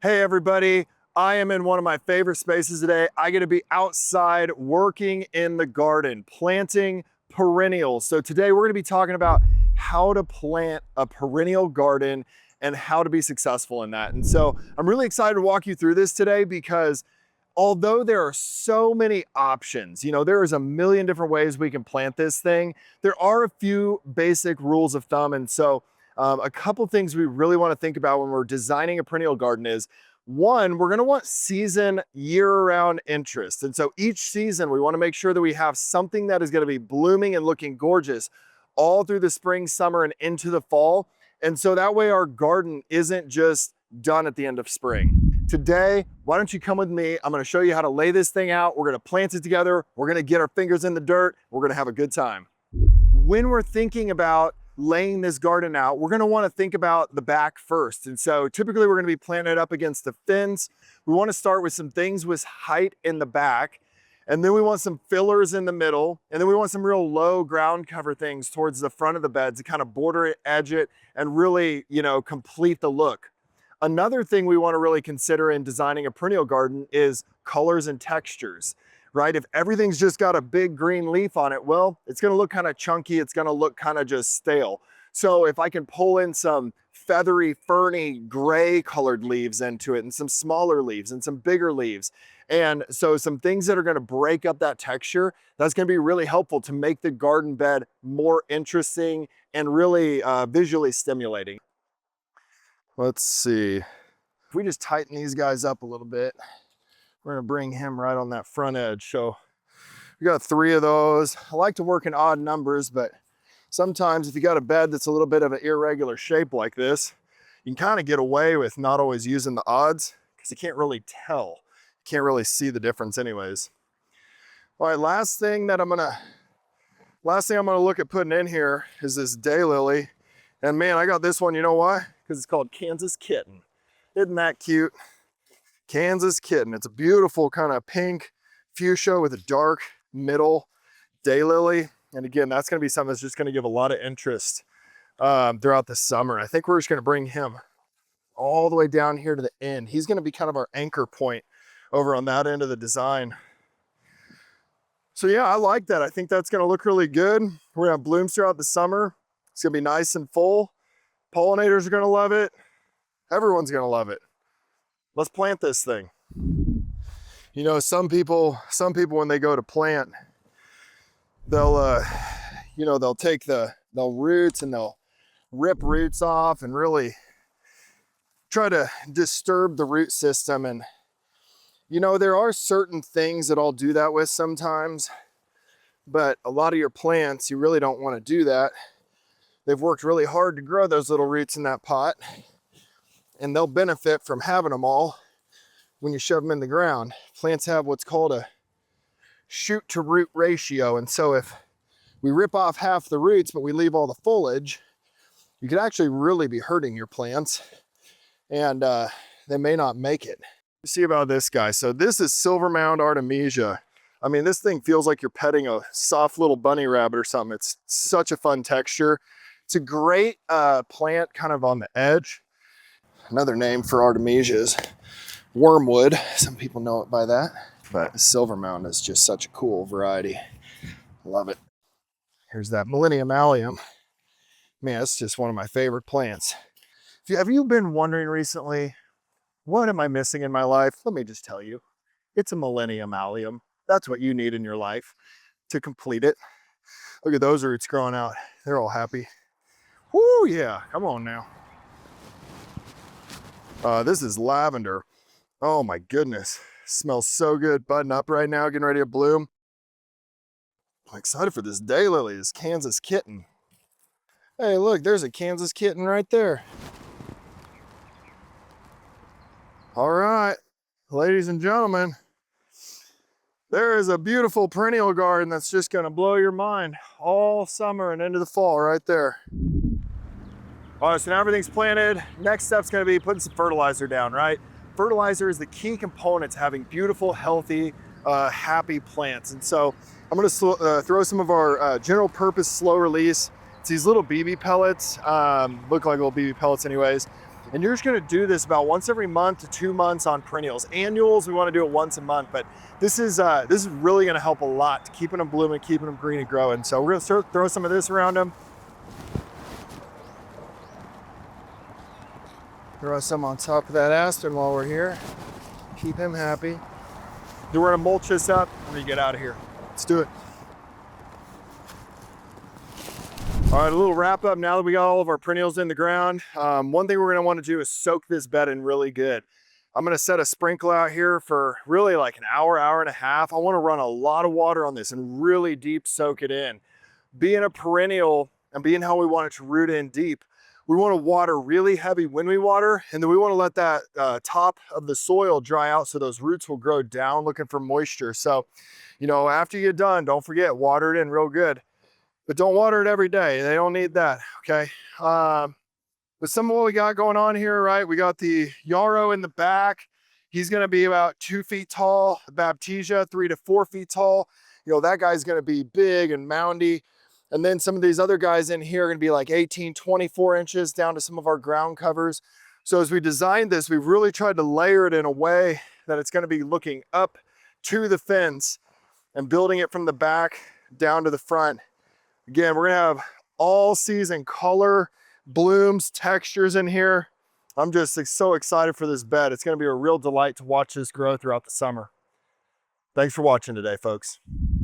Hey everybody, I am in one of my favorite spaces today. I get to be outside working in the garden, planting perennials. So today we're going to be talking about how to plant a perennial garden and how to be successful in that. And so I'm really excited to walk you through this today because although there are so many options, there is a million different ways we can plant this thing, there are a few basic rules of thumb. And so a couple things we really want to think about when we're designing a perennial garden is, one, we're going to want season year-round interest. And so each season we want to make sure that we have something that is going to be blooming and looking gorgeous all through the spring, summer, and into the fall. And so that way our garden isn't just done at the end of spring. Today, why don't you come with me? I'm going to show you how to lay this thing out. We're going to plant it together. We're going to get our fingers in the dirt. We're going to have a good time. When we're thinking about laying this garden out, we're going to want to think about the back first. And so typically we're going to be planting it up against the fence. We want to start with some things with height in the back, and then we want some fillers in the middle, and then we want some real low ground cover things towards the front of the bed to kind of border it, edge it, and really, complete the look. Another thing we want to really consider in designing a perennial garden is colors and textures. Right? If everything's just got a big green leaf on it, well, it's going to look kind of chunky. It's going to look kind of just stale. So if I can pull in some feathery, ferny, gray colored leaves into it, and some smaller leaves and some bigger leaves, and so some things that are going to break up that texture, that's going to be really helpful to make the garden bed more interesting and really visually stimulating. Let's see. If we just tighten these guys up a little bit, we're going to bring him right on that front edge. So we got 3 of those. I like to work in odd numbers, but sometimes if you got a bed that's a little bit of an irregular shape like this, you can kind of get away with not always using the odds because you can't really tell. You can't really see the difference anyways. All right, last thing I'm gonna look at putting in here is this daylily. And man, I got this one, you know why? Because it's called Kansas Kitten. Isn't that cute? Kansas Kitten. It's a beautiful kind of pink fuchsia with a dark middle daylily. And again, that's going to be something that's just going to give a lot of interest throughout the summer. I think we're just going to bring him all the way down here to the end. He's going to be kind of our anchor point over on that end of the design. So yeah, I like that. I think that's going to look really good. We're going to have blooms throughout the summer. It's going to be nice and full. Pollinators are going to love it. Everyone's going to love it. Let's plant this thing. Some people when they go to plant, they'll take the roots and they'll rip roots off and really try to disturb the root system. And there are certain things that I'll do that with sometimes, but a lot of your plants, you really don't want to do that. They've worked really hard to grow those little roots in that pot, and they'll benefit from having them all when you shove them in the ground. Plants have what's called a shoot to root ratio. And so if we rip off half the roots, but we leave all the foliage, you could actually really be hurting your plants, and they may not make it. See about this guy. So this is silver mound Artemisia. I mean, this thing feels like you're petting a soft little bunny rabbit or something. It's such a fun texture. It's a great plant kind of on the edge. Another name for Artemisia is wormwood. Some people know it by that, but silver mound is just such a cool variety. Love it. Here's that Millennium Allium. Man, it's just one of my favorite plants. Have you been wondering recently, what am I missing in my life? Let me just tell you, it's a Millennium Allium. That's what you need in your life to complete it. Look at those roots growing out. They're all happy. Whoo, yeah, come on now. This is lavender. Oh my goodness. Smells so good. Budding up right now, getting ready to bloom. I'm excited for this daylily, this Kansas Kitten. Hey, look, there's a Kansas Kitten right there. All right, ladies and gentlemen, there is a beautiful perennial garden that's just gonna blow your mind all summer and into the fall right there. All right, so now everything's planted. Next step's gonna be putting some fertilizer down, right? Fertilizer is the key component to having beautiful, healthy, happy plants. And so I'm gonna throw some of our general purpose slow release. It's these little BB pellets, look like little BB pellets anyways. And you're just gonna do this about once every month to 2 months on perennials. Annuals, we wanna do it once a month, but this is really gonna help a lot, keeping them blooming, keeping them green and growing. So we're gonna throw some of this around them. Throw some on top of that aspen while we're here. Keep him happy. Then we're gonna mulch this up when we get out of here. Let's do it. All right, a little wrap up now that we got all of our perennials in the ground. One thing we're gonna wanna do is soak this bed in really good. I'm gonna set a sprinkler out here for really like an hour, hour and a half. I wanna run a lot of water on this and really deep soak it in. Being a perennial and being how we want it to root in deep, we wanna water really heavy when we water, and then we wanna let that top of the soil dry out so those roots will grow down looking for moisture. So, you know, after you get done, don't forget, water it in real good. But don't water it every day. They don't need that, okay? But some of what we got going on here, right? We got the Yarrow in the back. He's gonna be about 2 feet tall. Baptisia, 3 to 4 feet tall. You know, that guy's gonna be big and moundy. And then some of these other guys in here are gonna be like 18, 24 inches down to some of our ground covers. So as we designed this, we've really tried to layer it in a way that it's gonna be looking up to the fence and building it from the back down to the front. Again, we're gonna have all season color, blooms, textures in here. I'm just so excited for this bed. It's gonna be a real delight to watch this grow throughout the summer. Thanks for watching today, folks.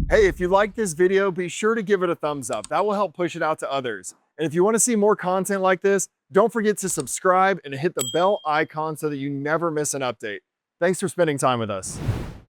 Hey, if you like this video, be sure to give it a thumbs up. That will help push it out to others. And if you wanna see more content like this, don't forget to subscribe and hit the bell icon so that you never miss an update. Thanks for spending time with us.